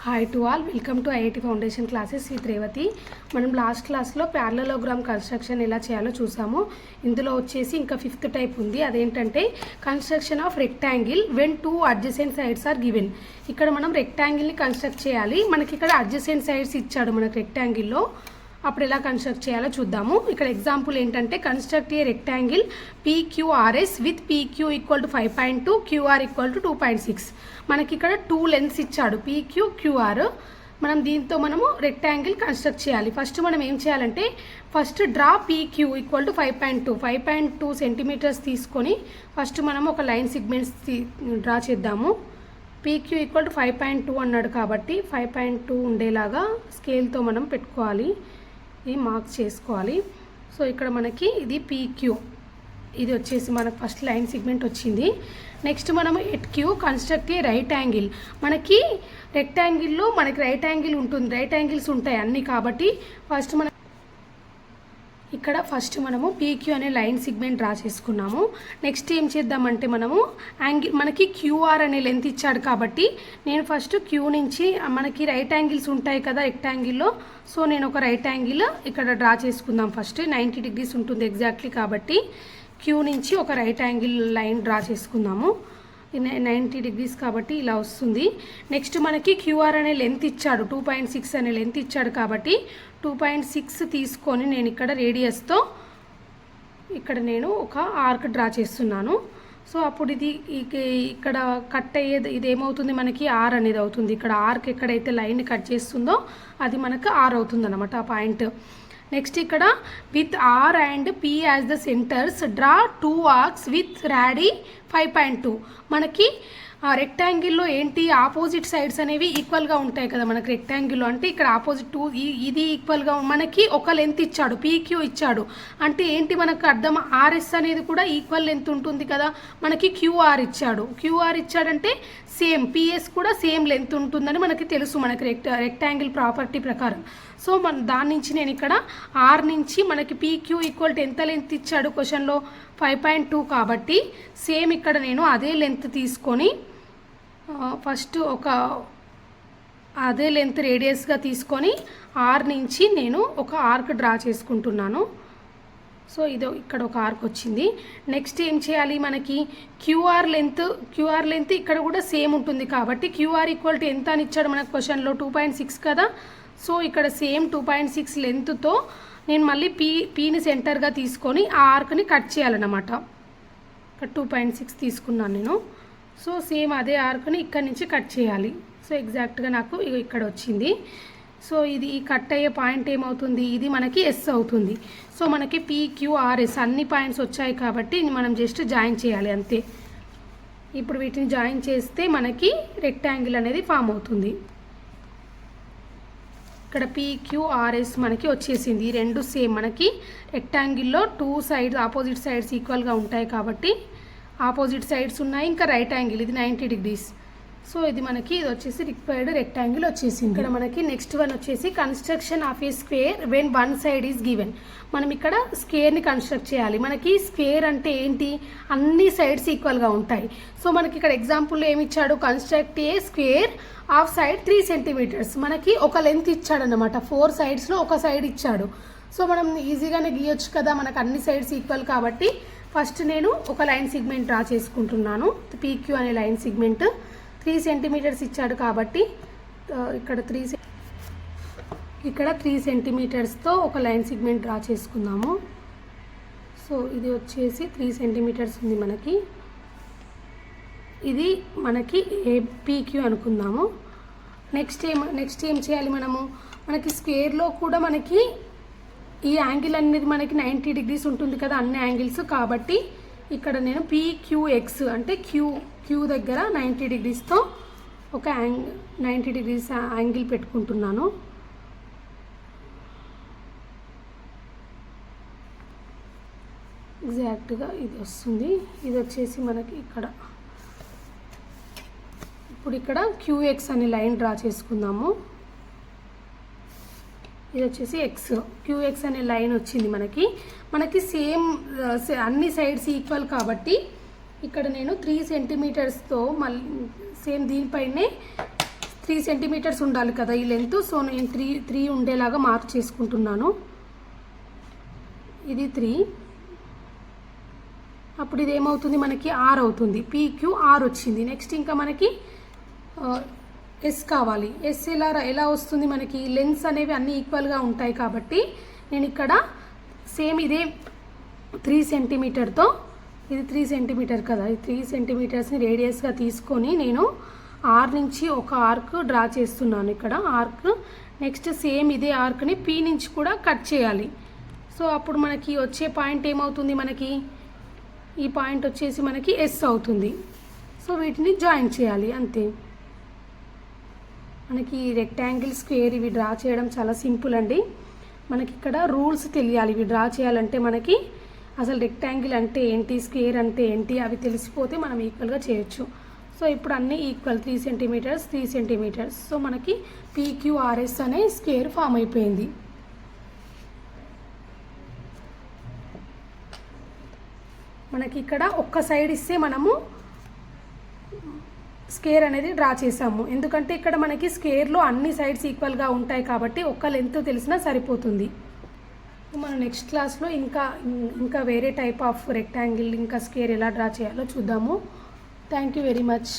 Hi to all, welcome to IIT foundation classes with Revathi. మనం last క్లాస్లో parallelogram construction ఎలా చేయాలో చూసాము. ఇందులో వచ్చేసి ఇంకా 5th టైప్ ఉంది. అదేంటంటే construction of rectangle when 2 adjacent sides are given. ఇక్కడ మనం రెక్టాంగిల్ని కన్స్ట్రక్ట్ చేయాలి. మనకి ఇక్కడ అడ్జసెంట్ సైడ్స్ ఇచ్చాడు మనకు రెక్టాంగిల్లో. అప్పుడు ఎలా కన్స్ట్రక్ట్ చేయాలో చూద్దాము. ఇక్కడ ఎగ్జాంపుల్ ఏంటంటే construct a rectangle PQRS with PQ equal to 5.2, QR equal to 2.6. మనకి ఇక్కడ 2 లెన్స్ ఇచ్చాడు, PQ, QR. దీంతో మనము రెక్టాంగిల్ కన్స్ట్రక్ట్ చేయాలి. ఫస్ట్ మనం ఏం చేయాలంటే first draw PQ equal to 5.2 centimetres తీసుకొని ఫస్ట్ మనం ఒక లైన్ సిగ్మెంట్స్ డ్రా చేద్దాము. PQ ఈక్వల్ టు 5.2 అన్నాడు కాబట్టి 5.2 ఉండేలాగా స్కేల్తో మనం పెట్టుకోవాలి, ఇది మార్క్ చేసుకోవాలి. సో ఇక్కడ మనకి ఇది PQ, ఇది వచ్చేసి మనకు ఫస్ట్ లైన్ సిగ్మెంట్ వచ్చింది. నెక్స్ట్ మనము at Q construct a right angle. మనకి రెక్టాంగిల్లో మనకి రైట్ యాంగిల్ ఉంటుంది, రైట్ యాంగిల్స్ ఉంటాయి అన్నీ. కాబట్టి ఫస్ట్ మనము PQ అనే లైన్ సిగ్మెంట్ డ్రా చేసుకున్నాము. నెక్స్ట్ ఏం చేద్దామంటే మనము యాంగిల్ మనకి QR అనే లెంత్ ఇచ్చాడు కాబట్టి నేను ఫస్ట్ Q నుంచి మనకి రైట్ యాంగిల్స్ ఉంటాయి కదా రెక్టాంగిల్లో. సో నేను ఒక రైట్ యాంగిల్ ఇక్కడ డ్రా చేసుకుందాం. ఫస్ట్ 90 డిగ్రీస్ ఉంటుంది ఎగ్జాక్ట్లీ కాబట్టి Q నుంచి ఒక రైట్ యాంగిల్ లైన్ డ్రా చేసుకుందాము. 90 డిగ్రీస్ కాబట్టి ఇలా వస్తుంది. నెక్స్ట్ మనకి QR అనే లెంత్ ఇచ్చాడు, 2.6 అనే లెంత్ ఇచ్చాడు కాబట్టి 2.6 తీసుకొని నేను ఇక్కడ రేడియస్తో ఇక్కడ నేను ఒక ఆర్క్ డ్రా చేస్తున్నాను. సో అప్పుడు ఇది ఇక్కడ కట్ అయ్యేది ఇది ఏమవుతుంది, మనకి R అనేది అవుతుంది. ఇక్కడ ఆర్క్ ఎక్కడైతే లైన్ కట్ చేస్తుందో అది మనకు R అవుతుంది అన్నమాట ఆ పాయింట్. నెక్స్ట్ ఇక్కడ with R and P as the centres draw 2 arcs with radii 5.2. మనకి రెక్టాంగిల్లో ఏంటి ఆపోజిట్ సైడ్స్ అనేవి ఈక్వల్గా ఉంటాయి కదా మనకి రెక్టాంగిల్లో. అంటే ఇక్కడ ఆపోజిట్ ఇది ఈక్వల్గా మనకి ఒక లెంత్ ఇచ్చాడు, PQ ఇచ్చాడు. అంటే ఏంటి మనకు అర్థం, RS అనేది కూడా ఈక్వల్ లెంత్ ఉంటుంది కదా. మనకి QR ఇచ్చాడు, QR ఇచ్చాడంటే సేమ్ PS కూడా సేమ్ లెంత్ ఉంటుందని మనకి తెలుసు మనకి రెక్టాంగిల్ ప్రాపర్టీ ప్రకారం. సో దాని నుంచి నేను ఇక్కడ R నుంచి మనకి PQ ఈక్వల్ టు ఎంత లెంత్ ఇచ్చాడు క్వశ్చన్లో 5.2 కాబట్టి సేమ్ ఇక్కడ నేను అదే లెంత్ తీసుకొని ఫస్ట్ అదే లెంత్ రేడియస్గా తీసుకొని R నుంచి నేను ఒక ఆర్క్ డ్రా చేసుకుంటున్నాను. సో ఇది ఇక్కడ ఒక ఆర్క్ వచ్చింది. నెక్స్ట్ ఏం చేయాలి, మనకి QR లెంత్ ఇక్కడ కూడా సేమ్ ఉంటుంది కాబట్టి QR ఈక్వల్ టు ఎంత అని ఇచ్చాడు మనకు క్వశ్చన్లో 2.6 కదా. సో ఇక్కడ సేమ్ 2.6 లెంత్తో నేను మళ్ళీ పీని సెంటర్గా తీసుకొని ఆ ఆర్క్ని కట్ చేయాలన్నమాట. ఇక్కడ 2.6 తీసుకున్నాను నేను. సో సేమ్ అదే ఆర్క్ని ఇక్కడ నుంచి కట్ చేయాలి. సో ఎగ్జాక్ట్గా నాకు ఇక్కడ వచ్చింది. సో ఇది ఈ కట్ అయ్యే పాయింట్ ఏమవుతుంది, ఇది మనకి S అవుతుంది. సో మనకి PQRS అన్ని పాయింట్స్ వచ్చాయి కాబట్టి మనం జస్ట్ జాయిన్ చేయాలి అంతే. ఇప్పుడు వీటిని జాయిన్ చేస్తే మనకి రెక్టాంగిల్ అనేది ఫామ్ అవుతుంది. ఇక్కడ PQRS మనకి వచ్చేసింది. ఈ రెండు సేమ్ మనకి రెక్టాంగిల్లో 2 సైడ్స్ ఆపోజిట్ సైడ్స్ ఈక్వల్గా ఉంటాయి కాబట్టి ఆపోజిట్ సైడ్స్ ఉన్నాయి. ఇంకా రైట్ యాంగిల్ ఇది 90 డిగ్రీస్. సో ఇది వచ్చేసి రిక్వైర్డ్ రెక్టాంగిల్ వచ్చేసింది. ఇక్కడ మనకి నెక్స్ట్ వన్ వచ్చేసి construction of A square when 1 side is given. మనం ఇక్కడ స్క్వేర్ని కన్స్ట్రక్ట్ చేయాలి. మనకి స్క్వేర్ అంటే ఏంటి, అన్ని సైడ్స్ ఈక్వల్గా ఉంటాయి. సో మనకి ఇక్కడ ఎగ్జాంపుల్లో ఏమి ఇచ్చాడు, construct a square of side 3 centimetres. మనకి ఒక లెంత్ ఇచ్చాడు అనమాట, 4 సైడ్స్లో ఒక సైడ్ ఇచ్చాడు. సో మనం ఈజీగానే గీయొచ్చు కదా, మనకు అన్ని సైడ్స్ ఈక్వల్ కాబట్టి ఫస్ట్ నేను ఒక లైన్ సిగ్మెంట్ డ్రా చేసుకుంటున్నాను. PQ అనే లైన్ సిగ్మెంట్ 3 సెంటీమీటర్స్ ఇచ్చాడు కాబట్టి ఇక్కడ 3 సెంటీమీటర్స్తో ఒక లైన్ సిగ్మెంట్ డ్రా చేసుకుందాము. సో ఇది వచ్చేసి 3 సెంటీమీటర్స్ ఉంది మనకి. ఇది మనకి PQ అనుకుందాము. నెక్స్ట్ ఏం చేయాలి, మనకి స్క్వేర్లో కూడా మనకి ఈ యాంగిల్ అనేది మనకి 90 డిగ్రీస్ ఉంటుంది కదా అన్ని యాంగిల్స్. కాబట్టి ఇక్కడ నేను PQX అంటే Q దగ్గర 90 డిగ్రీస్తో ఒక 90 డిగ్రీస్ యాంగిల్ పెట్టుకుంటున్నాను. ఎగ్జాక్ట్గా ఇది వస్తుంది. ఇది వచ్చేసి మనకి ఇప్పుడు ఇక్కడ QX అనే లైన్ డ్రా చేసుకుందాము. ఇది వచ్చేసి QX అనే లైన్ వచ్చింది మనకి సేమ్ అన్ని సైడ్స్ ఈక్వల్ కాబట్టి ఇక్కడ నేను 3 సెంటీమీటర్స్తో మళ్ళీ సేమ్ దీనిపైనే 3 సెంటీమీటర్స్ ఉండాలి కదా ఈ లెంత్. సో నేను 3 ఉండేలాగా మార్క్ చేసుకుంటున్నాను. ఇది 3. అప్పుడు ఇది ఏమవుతుంది మనకి R అవుతుంది. PQR వచ్చింది. నెక్స్ట్ ఇంకా మనకి ఎస్ కావాలి. ఎస్ ఎలా వస్తుంది మనకి? లెన్స్ అనేవి అన్నీ ఈక్వల్గా ఉంటాయి కాబట్టి నేను ఇక్కడ సేమ్ ఇదే 3 సెంటీమీటర్తో, ఇది 3 సెంటీమీటర్ కదా, ఈ 3 సెంటీమీటర్స్ని రేడియస్గా తీసుకొని నేను R నుంచి ఒక ఆర్క్ డ్రా చేస్తున్నాను ఇక్కడ ఆర్క్. నెక్స్ట్ సేమ్ ఇదే ఆర్క్ని P నుంచి కూడా కట్ చేయాలి. సో అప్పుడు మనకి వచ్చే పాయింట్ ఏమవుతుంది మనకి? ఈ పాయింట్ వచ్చేసి మనకి ఎస్ అవుతుంది. సో వీటిని జాయిన్ చేయాలి అంతే. మనకి రెక్టాంగిల్, స్క్వేర్ ఇవి డ్రా చేయడం చాలా సింపుల్ అండి. మనకి ఇక్కడ రూల్స్ తెలియాలి ఇవి డ్రా చేయాలంటే. మనకి అసలు రెక్టాంగిల్ అంటే ఏంటి, స్క్వేర్ అంటే ఏంటి అవి తెలిసిపోతే మనం ఈక్వల్గా చేయొచ్చు. సో ఇప్పుడు అన్నీ ఈక్వల్ 3 సెంటీమీటర్స్ 3 సెంటీమీటర్స్. సో మనకి PQRS అనే స్క్వేర్ ఫామ్ అయిపోయింది. మనకి ఇక్కడ ఒక్క సైడ్ ఇస్తే మనము స్క్వేర్ అనేది డ్రా చేసాము. ఎందుకంటే ఇక్కడ మనకి స్క్వేర్లో అన్ని సైడ్స్ ఈక్వల్గా ఉంటాయి కాబట్టి ఒక్క లెంత్ తెలిసినా సరిపోతుంది. మనం నెక్స్ట్ క్లాస్లో ఇంకా వేరే టైప్ ఆఫ్ రెక్టాంగిల్ ఇంకా స్క్వేర్ ఎలా డ్రా చేయాలో చూద్దాము. Thank you very much.